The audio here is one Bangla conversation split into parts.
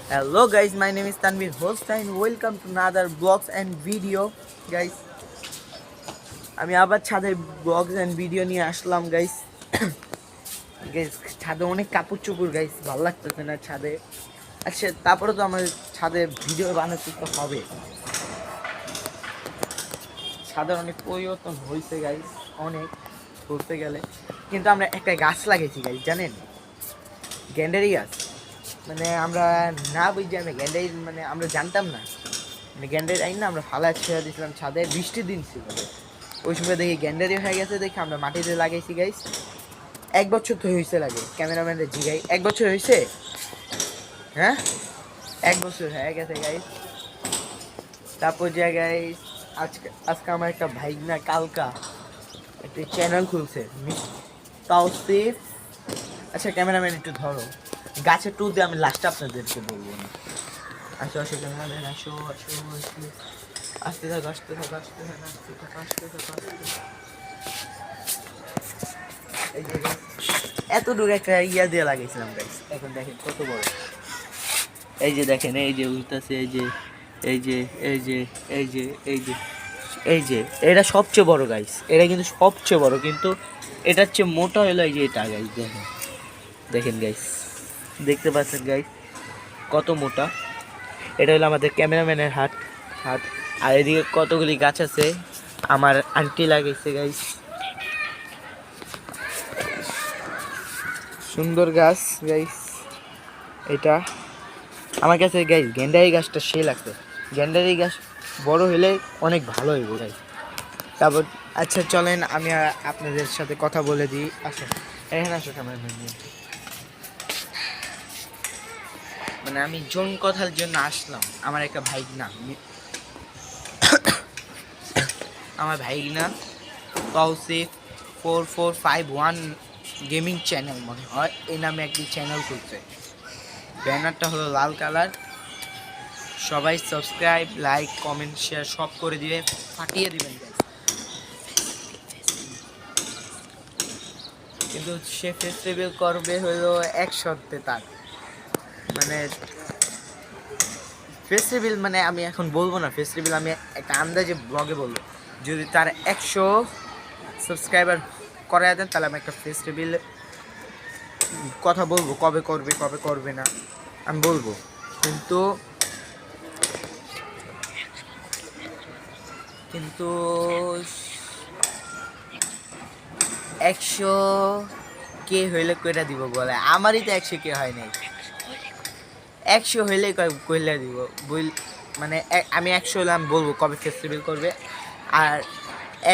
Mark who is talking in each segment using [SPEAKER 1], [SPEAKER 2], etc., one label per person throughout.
[SPEAKER 1] Hello guys, my name is Tanvir Holstein. Welcome to another vlogs and video. Guys, আমি আবার ছাদে ব্লগস এন্ড ভিডিও নিয়ে আসলাম গাইস। গাইস ছাদে অনেক কাপড় চোপড় গাইস, ভালো লাগতেছে না ছাদে। আচ্ছা তারপরে তো আমার ছাদে ভিডিও বানাতে তো হবে। ছাদের অনেক পরিবর্তন হয়েছে গাইস, অনেক বলতে গেলে। কিন্তু আমরা একটা গাছ লাগিয়েছি গাইস, জানেন? গ্যান্ডারি গাছ। মানে আমরা না বুঝছি, আমি গ্যান্ডারি মানে আমরা জানতাম না। মানে গ্যান্ডারি আইন না আমরা ফালা ছেড়ে দিয়েছিলাম ছাদে, বৃষ্টির দিন ছিল। ওই সময় দেখি গ্যান্ডারি হয়ে গেছে, দেখি আমরা মাটিতে লাগাইছি গাইস। 1 বছর তো হয়েছে লাগে, ক্যামেরাম্যানের জিগাই 1 বছর হয়েছে। হ্যাঁ 1 বছর হয়ে গেছে গাইস। তারপর যে গাইস আজকে আজকে আমার একটা ভাইগনা কালকা একটা চ্যানেল খুলছে, তাওসিফ। আচ্ছা ক্যামেরাম্যান একটু ধরো, গাছের টু দিয়ে আমি লাস্টে আপনাদেরকে বলবো না। আসো আসো ক্যামেরাম্যান, আসো আসো আসো। আসতে থাক আসতে থাক আসতে থাক আসতে থাক আসতে থাক। এই যে এত দূর একটা ইয়া দিয়ে লাগাইছিলাম গাইস, এখন দেখেন কত বড়। এই যে দেখেন, এই যে উঠতেছে, এই যে এই যে এই যে এই যে এই যে এই যে এটা সবচেয়ে বড় গাইস, এটা কিন্তু সবচেয়ে বড়, কিন্তু এটার চেয়ে মোটা হলো এই যে এটা গাইস। দেখেন দেখেন গাইস, দেখতে পাচ্ছেন গাইস কত মোটা। এটা হলো আমাদের ক্যামেরাম্যানের হাত হাত আর এদিকে কতগুলি গাছ আছে আমার আন্টি লাগাইছে গাইস, সুন্দর গাছ গাইস। এটা আমার কাছে গাইস গেন্ডারি গাছটা সে লাগছে। গেন্ডারি গাছ বড় হলে অনেক ভালো হইব গাইস। তারপর আচ্ছা চলেন আমি আপনাদের সাথে কথা বলে দিই। আসেন এখানে আসো ক্যামেরাম্যান নিয়ে। মানে আমি জন কথার জন্য আসলাম। আমার একটা ভাইগনা, আমার ভাইগনা তাওসিফ 4451 গেমিং চ্যানেল মনে হয়, এই নামে একটি চ্যানেল খুলছে। ব্যানারটা হলো লাল কালার। সবাই সাবস্ক্রাইব, লাইক, কমেন্ট, শেয়ার সব করে দিবে, ফাটিয়ে দিবেন। কিন্তু সে ফেস্টিভ্যাল করবে হলো এক শর্তে, তার মানে ফেস্টিভ্যাল মানে আমি এখন বলবো না ফেস্টিভ্যাল, আমি একটা আন্দাজে ব্লগে বলবো। যদি তার 100 সাবস্ক্রাইবার করায় দেন তাহলে আমি একটা ফেস্টিভ্যাল কথা বলবো, কবে করবে কবে করবে না আমি বলবো। কিন্তু কিন্তু 100 কে হইলে কইরা দিব বলে, আমারই তো 100 কে হয় নাই। 100 হইলে কইলা দিব বল, মানে আমি 100 হলে আমি বলবো কবে ফেস্টিভ্যাল করবে। আর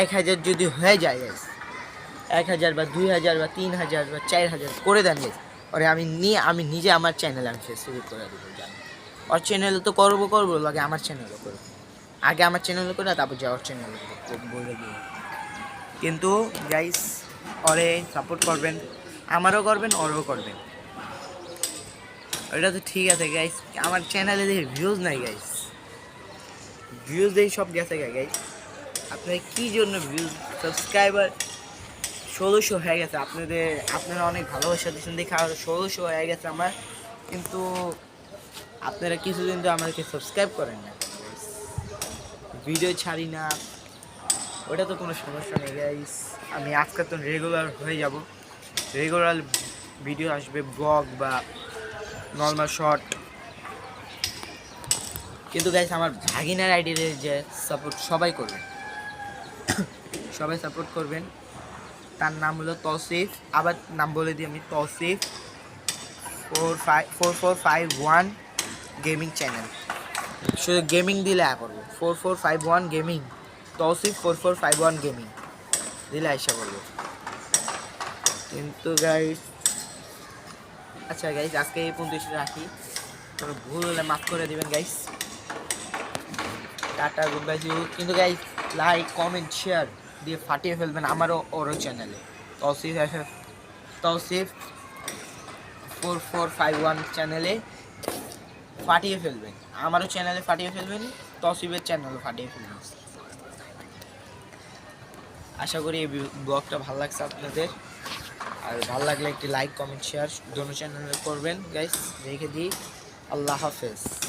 [SPEAKER 1] 1000 যদি হয়ে যায় 1000 বা 2000 বা 3000 বা 4000 করে দেন ওরে আমি নিজে আমার চ্যানেলে আমি ফেস্টিভ্যাল করে দেবো। জানি ওর চ্যানেলে তো করবো লাগে, আমার চ্যানেলও করবো। আগে আমার চ্যানেলে করে তারপর যাওয়ার চ্যানেলে বলে দিব। কিন্তু গাইস ওরে সাপোর্ট করবেন, আমারও করবেন ওরও করবেন। ওইটা তো ঠিক আছে গাইস, আমার চ্যানেলে দেখি ভিউজ নাই গাইস, ভিউজ দেখি সব গেছে গাইস। আপনার কী জন্য ভিউজ, সাবস্ক্রাইবার 1600 হয়ে গেছে। আপনারা অনেক ভালোবাসা দিচ্ছেন দেখে আর 1600 হয়ে গেছে আমার, কিন্তু আপনারা কিছুদিন তো আমাদেরকে সাবস্ক্রাইব করেন না, ভিডিও ছাড়ি না। ওটা তো কোনো সমস্যা নেই গাইস, আমি আজকে তো রেগুলার হয়ে যাব, রেগুলার ভিডিও আসবে, ব্লগ বা নর্মাল শর্ট। কিন্তু গাইস আমার ভাগিনার আইডিতে যে সাপোর্ট সবাই করবেন, সবাই সাপোর্ট করবেন। তার নাম হলো তাওসিফ, আবার নাম বলে দিই আমি, তাওসিফ 4451 গেমিং চ্যানেল। শুধু গেমিং দিলে করবো 4451 গেমিং, তাওসিফ 4451 গেমিং দিলে আইসা করবো। কিন্তু গাইস আচ্ছা গাইস আজকে এই পর্যন্ত রাখি, কোনো ভুল হলে মাফ করে দিবেন গাইস। Tata good bye. কিন্তু গাইস লাইক কমেন্ট শেয়ার দিয়ে ফাটিয়ে ফেলবেন আমারও ওরও চ্যানেলে, তাওসিফ 4451 চ্যানেলে ফাটিয়ে ফেলবেন, আমারও চ্যানেলে ফাটিয়ে ফেলবেন, তাওসিফের চ্যানেলে ফাটিয়ে ফেলবেন। আশা করি এই ব্লগটা ভালো লাগছে আপনাদের, আর ভালো লাগলে একটি লাইক কমেন্ট শেয়ার দোনো চ্যানেলে করবেন গাইস। রেখে দিই, আল্লাহ হাফেজ।